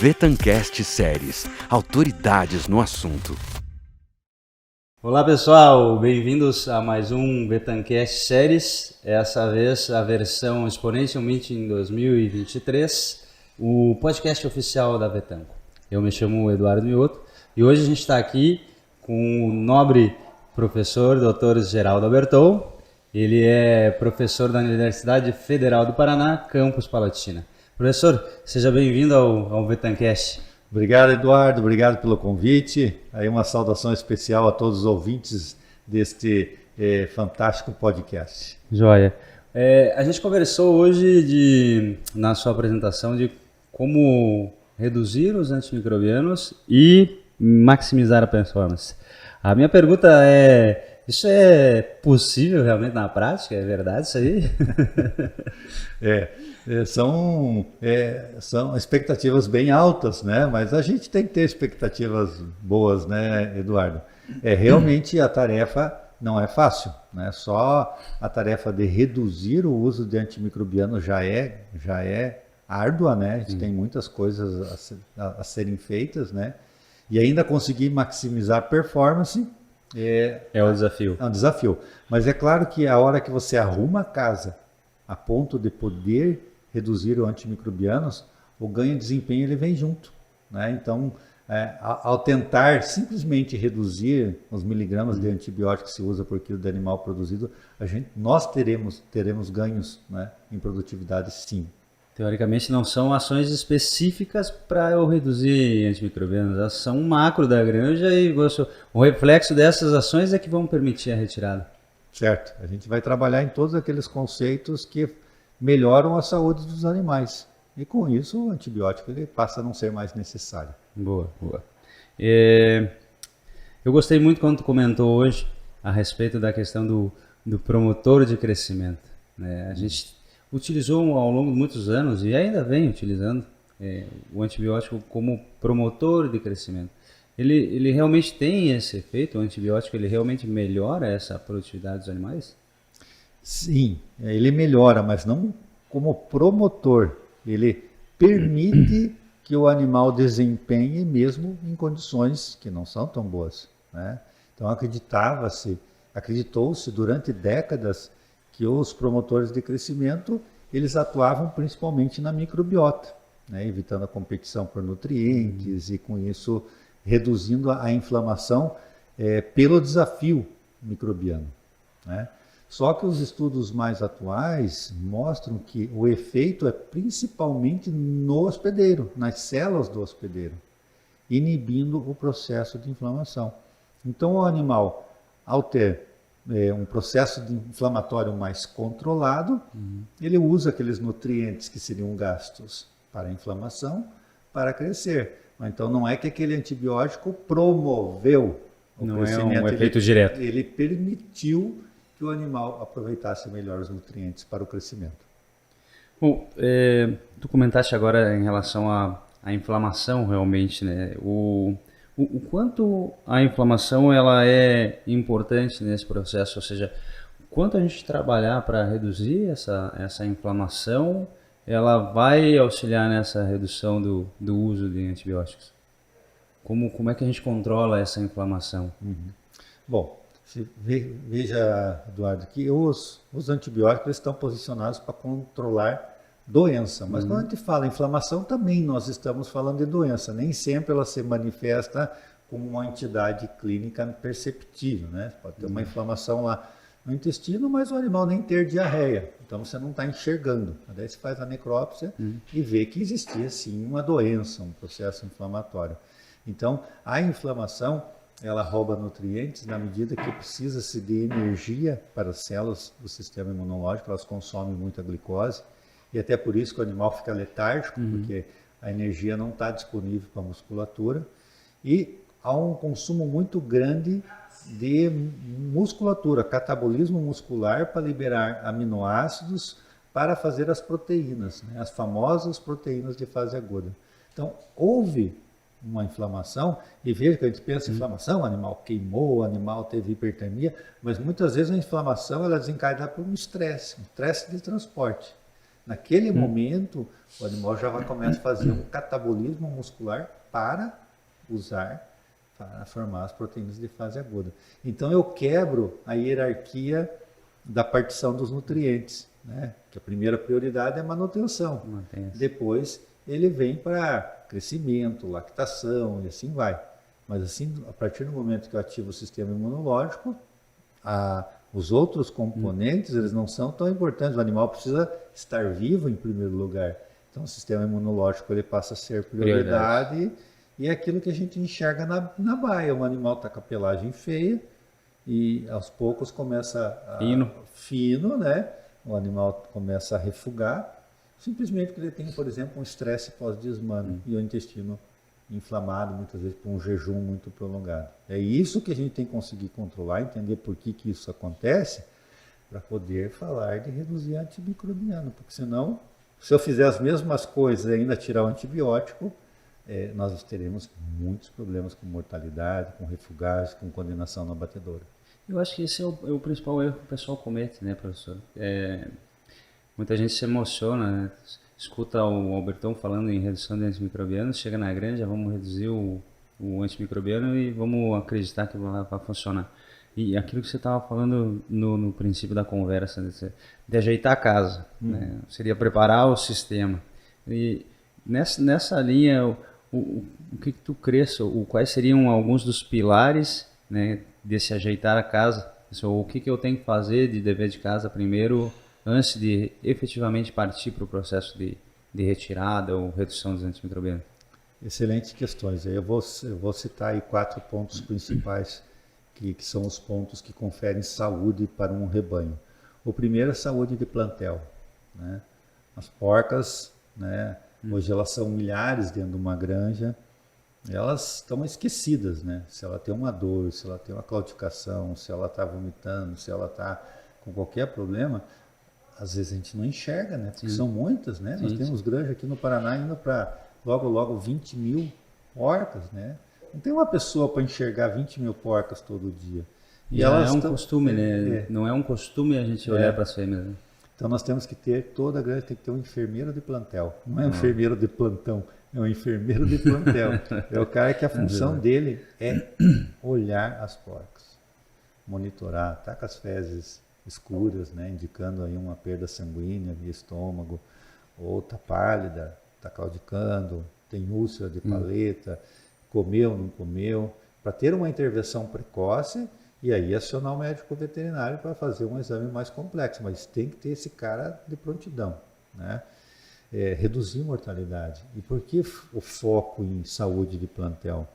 Vetancast Séries, autoridades no assunto. Olá pessoal, bem-vindos a mais um Vetancast Séries, essa vez a versão Exponential Meeting 2023, o podcast oficial da Vetanco. Eu me chamo Eduardo Mioto e hoje a gente está aqui com o nobre professor Dr. Geraldo Albertou. Ele é professor da Universidade Federal do Paraná, campus Palotina. Professor, seja bem-vindo ao Vetancast. Obrigado, Eduardo. Obrigado pelo convite. Aí uma saudação especial a todos os ouvintes deste fantástico podcast. Joia. A gente conversou hoje na sua apresentação de como reduzir os antimicrobianos e maximizar a performance. A minha pergunta é: isso é possível realmente na prática? É verdade isso aí? São expectativas bem altas, né? Mas a gente tem que ter expectativas boas, né, Eduardo? Realmente a tarefa não é fácil, né? Só a tarefa de reduzir o uso de antimicrobianos já é árdua, né? A gente tem muitas coisas a serem feitas, né? E ainda conseguir maximizar a performance é um desafio. É um desafio. Mas é claro que a hora que você arruma a casa a ponto de poder reduzir os antimicrobianos, o ganho de desempenho ele vem junto, né? Então, ao tentar simplesmente reduzir os miligramas de antibiótico que se usa por quilo de animal produzido, nós teremos ganhos, né, em produtividade, sim. Teoricamente não são ações específicas para eu reduzir antimicrobianos, elas são um macro da granja e o reflexo dessas ações é que vão permitir a retirada. Certo, a gente vai trabalhar em todos aqueles conceitos que melhoram a saúde dos animais e com isso o antibiótico ele passa a não ser mais necessário. Boa. Eu gostei muito quando tu comentou hoje a respeito da questão do promotor de crescimento, né? A gente utilizou ao longo de muitos anos e ainda vem utilizando o antibiótico como promotor de crescimento. Ele realmente tem esse efeito? O antibiótico ele realmente melhora essa produtividade dos animais? Sim, ele melhora, mas não como promotor. Ele permite que o animal desempenhe mesmo em condições que não são tão boas, né? Então acreditou-se durante décadas que os promotores de crescimento, eles atuavam principalmente na microbiota, né, evitando a competição por nutrientes e com isso reduzindo a inflamação pelo desafio microbiano, né? Só que os estudos mais atuais mostram que o efeito é principalmente no hospedeiro, nas células do hospedeiro, inibindo o processo de inflamação. Então o animal, ao ter um processo inflamatório mais controlado, ele usa aqueles nutrientes que seriam gastos para a inflamação para crescer. Então não é que aquele antibiótico promoveu o crescimento. Não é um efeito direto. Ele permitiu que o animal aproveitasse melhor os nutrientes para o crescimento. Bom, tu comentaste agora em relação à inflamação realmente, né? O quanto a inflamação ela é importante nesse processo, ou seja, quanto a gente trabalhar para reduzir essa inflamação, ela vai auxiliar nessa redução do uso de antibióticos. Como é que a gente controla essa inflamação? Bom, veja, Eduardo, que os antibióticos estão posicionados para controlar doença, mas quando a gente fala inflamação também nós estamos falando de doença, nem sempre ela se manifesta como uma entidade clínica perceptível, né? Pode ter uma inflamação lá no intestino, mas o animal nem ter diarreia, então você não está enxergando. Daí você faz a necrópsia e vê que existia sim uma doença, um processo inflamatório. Então a inflamação ela rouba nutrientes na medida que precisa-se de energia para as células do sistema imunológico, elas consomem muita glicose. E até por isso que o animal fica letárgico, porque a energia não está disponível para a musculatura. E há um consumo muito grande de musculatura, catabolismo muscular para liberar aminoácidos para fazer as proteínas, né? As famosas proteínas de fase aguda. Então, houve uma inflamação, e veja que a gente pensa em inflamação, o animal queimou, o animal teve hipertermia, mas muitas vezes a inflamação ela é desencadeada por um estresse de transporte. Naquele momento, o animal já vai começar a fazer um catabolismo muscular para usar, para formar as proteínas de fase aguda. Então eu quebro a hierarquia da partição dos nutrientes, né? Que a primeira prioridade é a manutenção. Depois ele vem para crescimento, lactação e assim vai. Mas assim, a partir do momento que eu ativo o sistema imunológico, os outros componentes eles não são tão importantes. O animal precisa estar vivo em primeiro lugar. Então o sistema imunológico ele passa a ser prioridade. E é aquilo que a gente enxerga na baia. Um animal está com a pelagem feia e aos poucos começa fino, né? O animal começa a refugar, simplesmente porque ele tem, por exemplo, um estresse pós-desmame e o intestino inflamado, muitas vezes por um jejum muito prolongado. É isso que a gente tem que conseguir controlar, entender por que isso acontece, para poder falar de reduzir antimicrobiano, porque senão, se eu fizer as mesmas coisas e ainda tirar o antibiótico, nós teremos muitos problemas com mortalidade, com refugagem, com condenação na abatedoura. Eu acho que esse é o principal erro que o pessoal comete, né, professor? Muita gente se emociona, né? Escuta o Albertão falando em redução de antimicrobianos, chega na granja, vamos reduzir o antimicrobiano e vamos acreditar que vai funcionar. E aquilo que você estava falando no princípio da conversa, de ajeitar a casa, né? Seria preparar o sistema. E nessa linha, o que tu crês, quais seriam alguns dos pilares, né, desse ajeitar a casa? O que eu tenho que fazer de dever de casa primeiro, antes de efetivamente partir para o processo de retirada ou redução dos antimicrobianos? Excelentes questões. Eu vou citar aí 4 pontos principais que são os pontos que conferem saúde para um rebanho. O primeiro é a saúde de plantel, né? As porcas, né? Hoje elas são milhares dentro de uma granja, elas estão esquecidas, né? Se ela tem uma dor, se ela tem uma claudicação, se ela está vomitando, se ela está com qualquer problema, às vezes a gente não enxerga, né? Porque são muitas, né? Nós temos granja aqui no Paraná indo para logo 20 mil porcas, né? Não tem uma pessoa para enxergar 20 mil porcas todo dia. E elas é um costume, né? Não é um costume a gente olhar para as fêmeas, né? Então nós temos que ter, toda a granja tem que ter um enfermeiro de plantel. Não é um enfermeiro de plantão, é um enfermeiro de plantel. É o cara que a função dele é olhar as porcas, monitorar, tá com as fezes escuras, né, indicando aí uma perda sanguínea via estômago, ou tá pálida, tá claudicando, tem úlcera de paleta, comeu, não comeu, para ter uma intervenção precoce e aí acionar o médico veterinário para fazer um exame mais complexo, mas tem que ter esse cara de prontidão, né? Reduzir mortalidade. E por que o foco em saúde de plantel?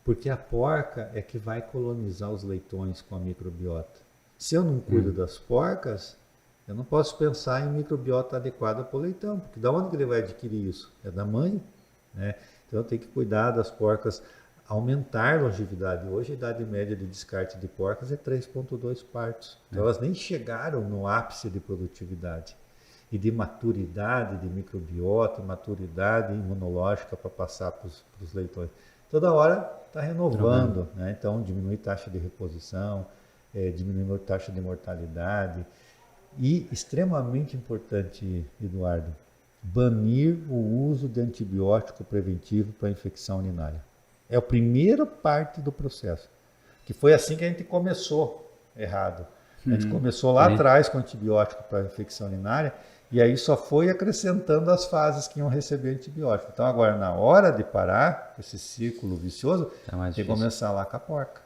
Porque a porca é que vai colonizar os leitões com a microbiota. Se eu não cuido das porcas, eu não posso pensar em microbiota adequada para o leitão, porque da onde que ele vai adquirir isso? É da mãe, né? Então eu tenho que cuidar das porcas, aumentar a longevidade. Hoje a idade média de descarte de porcas é 3,2 partos. Então elas nem chegaram no ápice de produtividade e de maturidade de microbiota, maturidade imunológica para passar para os leitões. Toda hora está renovando, né? Então diminui taxa de reposição, diminui a taxa de mortalidade. E, extremamente importante, Eduardo, banir o uso de antibiótico preventivo para infecção urinária. É a primeira parte do processo, que foi assim que a gente começou errado. A gente começou lá atrás com antibiótico para infecção urinária e aí só foi acrescentando as fases que iam receber antibiótico. Então agora, na hora de parar esse círculo vicioso, tem que começar lá com a porca.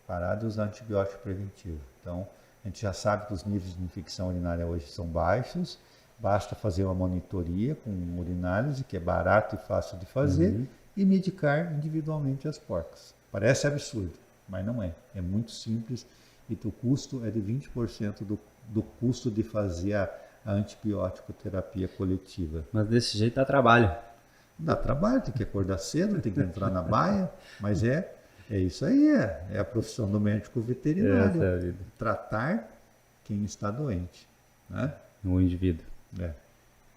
Parar de usar antibiótico preventivo. Então, a gente já sabe que os níveis de infecção urinária hoje são baixos, basta fazer uma monitoria com urinálise, que é barato e fácil de fazer, e medicar individualmente as porcas. Parece absurdo, mas não é. É muito simples e o custo é de 20% do custo de fazer a antibiótico terapia coletiva. Mas desse jeito dá trabalho. Dá trabalho, tem que acordar cedo, tem que entrar na baia, mas é isso aí, é a profissão do médico veterinário. Tratar quem está doente, né? O indivíduo.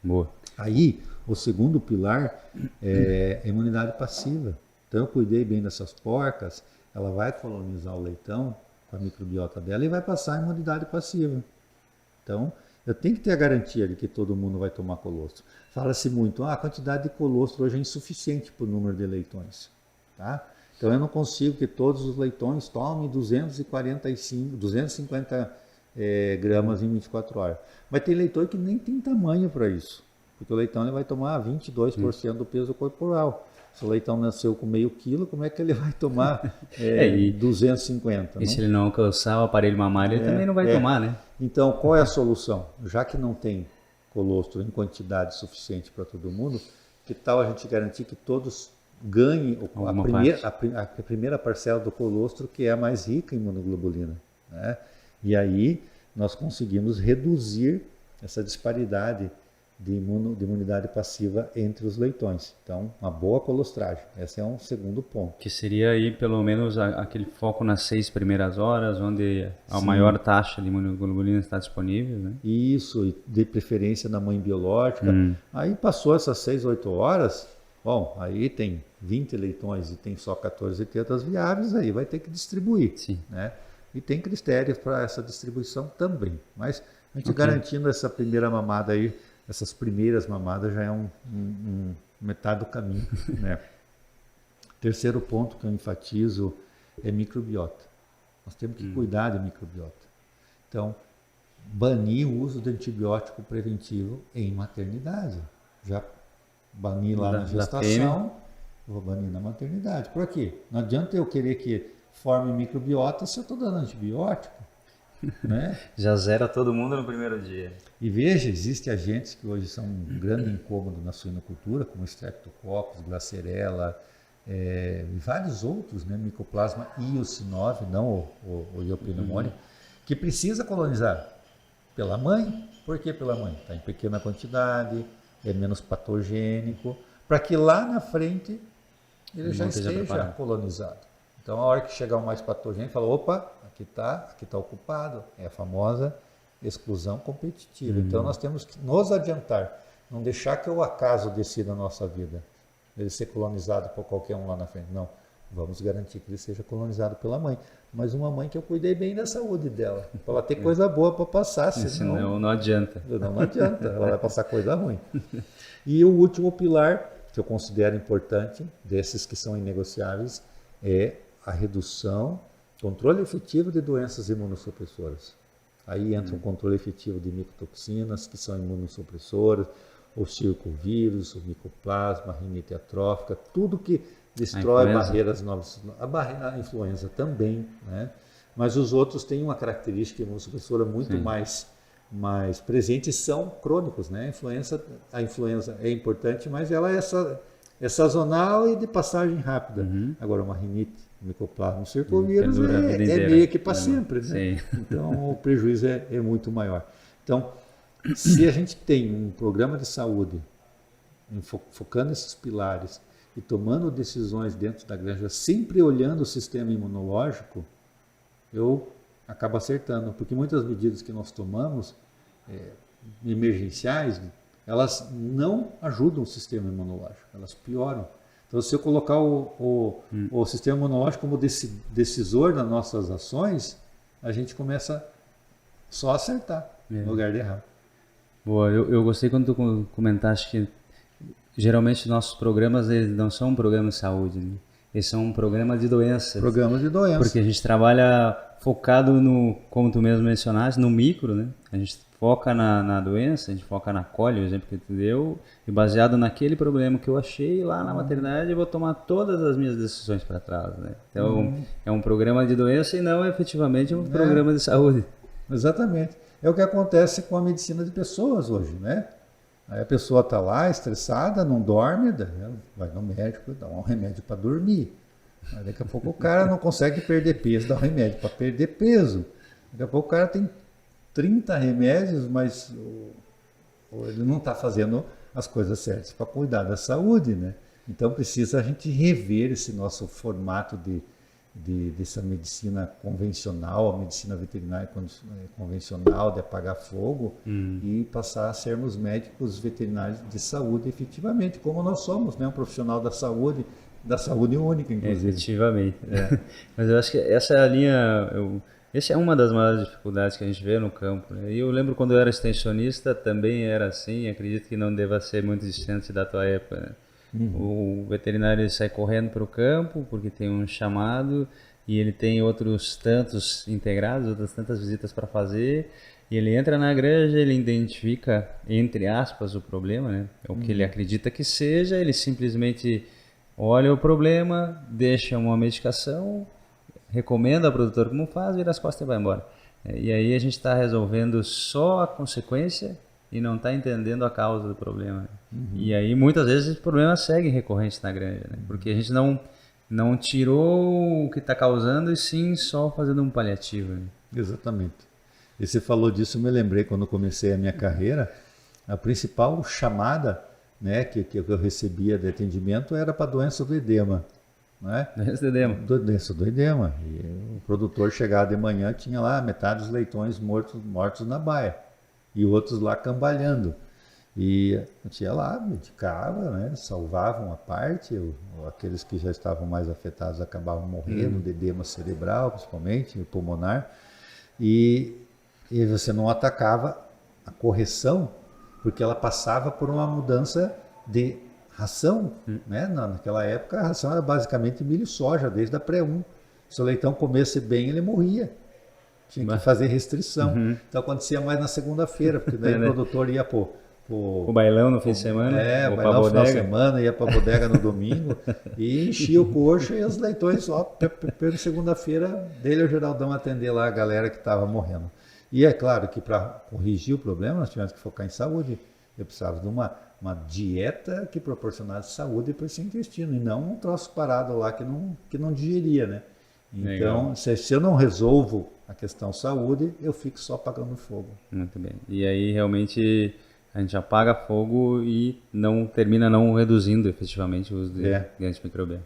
Boa. Aí, o segundo pilar é a imunidade passiva. Então, eu cuidei bem dessas porcas, ela vai colonizar o leitão com a microbiota dela e vai passar a imunidade passiva. Então, eu tenho que ter a garantia de que todo mundo vai tomar colostro. Fala-se muito, a quantidade de colostro hoje é insuficiente para o número de leitões. Tá? Então eu não consigo que todos os leitões tomem 250 gramas em 24 horas. Mas tem leitão que nem tem tamanho para isso, porque o leitão ele vai tomar 22% do peso corporal. Se o leitão nasceu com meio quilo, como é que ele vai tomar 250? E se ele não alcançar o aparelho mamário, ele também não vai tomar, né? Então, qual é a solução? Já que não tem colostro em quantidade suficiente para todo mundo, que tal a gente garantir que todos ganhem a primeira parcela do colostro, que é a mais rica em imunoglobulina, né? E aí nós conseguimos reduzir essa disparidade de imunidade passiva entre os leitões. Então, uma boa colostragem. Esse é um segundo ponto. Que seria aí pelo menos aquele foco nas 6 primeiras horas, onde a maior taxa de imunoglobulina está disponível, né? Isso, e de preferência na mãe biológica. Aí passou essas 6, 8 horas, bom, aí tem 20 leitões e tem só 14 tetas viáveis, aí vai ter que distribuir. Sim. Né? E tem critérios para essa distribuição também. Mas a gente garantindo essa primeira mamada aí, essas primeiras mamadas já é metade do caminho. Né? Terceiro ponto que eu enfatizo é microbiota. Nós temos que cuidar da microbiota. Então, banir o uso de antibiótico preventivo em maternidade. Já bani lá na gestação, vou banir na maternidade. Por quê? Não adianta eu querer que forme microbiota se eu estou dando antibiótico. Né? Já zera todo mundo no primeiro dia. E veja, existem agentes que hoje são um grande incômodo na suinocultura, como Streptococcus, Glasserella, e vários outros, né? Mycoplasma iucinove, não o Iopneumonium, que precisa colonizar pela mãe. Por que pela mãe? Está em pequena quantidade, é menos patogênico, para que lá na frente ele já esteja colonizado. Então, a hora que chegar o mais patogênico, fala, opa, aqui tá ocupado. É a famosa exclusão competitiva. Então, nós temos que nos adiantar, não deixar que o acaso decida a nossa vida, ele ser colonizado por qualquer um lá na frente. Não, vamos garantir que ele seja colonizado pela mãe. Mas uma mãe que eu cuidei bem da saúde dela, para ela ter coisa boa para passar, senão não adianta. Não adianta, ela vai passar coisa ruim. E o último pilar, que eu considero importante, desses que são inegociáveis, é a redução, controle efetivo de doenças imunossupressoras. Aí entra o controle efetivo de micotoxinas, que são imunossupressoras, o circovírus, o micoplasma, a rinite atrófica, tudo que destrói barreiras novas. A influenza também, né? Mas os outros têm uma característica imunossupressora muito mais presente e são crônicos, né? A influenza é importante, mas ela é sazonal e de passagem rápida. Agora, uma rinite, micoplasma, circovírus é meio que para sempre, né? Então o prejuízo é muito maior. Então, se a gente tem um programa de saúde focando nesses pilares e tomando decisões dentro da granja, sempre olhando o sistema imunológico, eu acabo acertando, porque muitas medidas que nós tomamos emergenciais, elas não ajudam o sistema imunológico, elas pioram. Então, se eu colocar o sistema imunológico como decisor das nossas ações, a gente começa só a acertar no lugar de errar. Boa, eu gostei quando tu comentaste que geralmente nossos programas eles não são um programa de saúde, né? Eles são um programa de doenças. Programa de doenças. Porque a gente trabalha focado no, como tu mesmo mencionaste, no micro, né? A gente foca na doença, a gente foca na cólera, o exemplo que tu deu, e baseado naquele problema que eu achei lá na maternidade, eu vou tomar todas as minhas decisões para trás, né? Então, é um programa de doença e não efetivamente um programa de saúde. Exatamente. É o que acontece com a medicina de pessoas hoje, né? Aí a pessoa está lá estressada, não dorme, vai no médico, dá um remédio para dormir. Aí daqui a pouco o cara não consegue perder peso, dá um remédio para perder peso. Daqui a pouco o cara tem 30 remédios, mas ele não está fazendo as coisas certas para cuidar da saúde, né? Então precisa a gente rever esse nosso formato dessa medicina convencional, a medicina veterinária convencional de apagar fogo e passar a sermos médicos veterinários de saúde efetivamente, como nós somos, né? Um profissional da saúde única, inclusive. Efetivamente. Mas eu acho que essa é a linha, Essa é uma das maiores dificuldades que a gente vê no campo, né? E eu lembro quando eu era extensionista, também era assim, acredito que não deva ser muito distante da tua época, né? O veterinário ele sai correndo para o campo porque tem um chamado e ele tem outros tantos integrados, outras tantas visitas para fazer, e ele entra na granja, ele identifica, entre aspas, o problema, né? O que ele acredita que seja, ele simplesmente olha o problema, deixa uma medicação, recomenda ao produtor como faz, vira as costas e vai embora. E aí a gente está resolvendo só a consequência e não está entendendo a causa do problema. E aí muitas vezes esse problema segue recorrente na granja, né? Porque a gente não tirou o que está causando e sim só fazendo um paliativo, né? Exatamente. E você falou disso, eu me lembrei quando eu comecei a minha carreira, a principal chamada, né, que eu recebia de atendimento era para a doença do edema. Né? Doença do edema. Doença do edema. E o produtor chegava de manhã, tinha lá metade dos leitões mortos na baia e outros lá cambalhando. E a gente ia lá, medicava, né, salvava uma parte, aqueles que já estavam mais afetados acabavam morrendo, de edema cerebral principalmente, pulmonar. E você não atacava a correção, porque ela passava por uma mudança de ração. Né? Naquela época a ração era basicamente milho e soja, desde a pré-1. Se o leitão comesse bem, ele morria. Tinha que fazer restrição. Então acontecia mais na segunda-feira, porque daí o produtor ia o bailão no fim de semana, o bailão no final de semana, ia para a bodega no domingo e enchia o coxo e os leitões só pela segunda-feira dele o Geraldão atender lá a galera que estava morrendo. E é claro que para corrigir o problema nós tivemos que focar em saúde. Eu precisava de uma dieta que proporcionasse saúde para esse intestino e não um troço parado lá que não digeria, né? Então, se eu não resolvo a questão saúde, eu fico só apagando fogo. Muito bem. E aí realmente a gente apaga fogo e termina não reduzindo efetivamente o uso de antimicrobiano.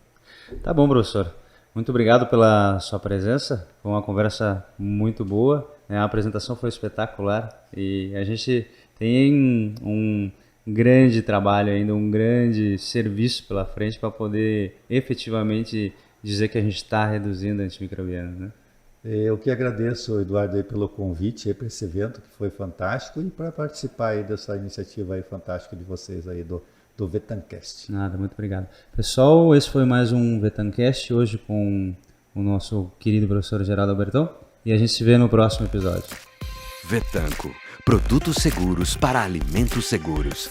Tá bom, professor. Muito obrigado pela sua presença. Foi uma conversa muito boa. A apresentação foi espetacular e a gente tem um grande trabalho ainda, um grande serviço pela frente para poder efetivamente dizer que a gente está reduzindo antimicrobianos, né? Eu que agradeço, Eduardo, aí, pelo convite para esse evento, que foi fantástico, e para participar aí dessa iniciativa aí fantástica de vocês aí do Vetancast. Nada, muito obrigado. Pessoal, esse foi mais um Vetancast, hoje com o nosso querido professor Geraldo Alberton, e a gente se vê no próximo episódio. Vetanco, produtos seguros para alimentos seguros.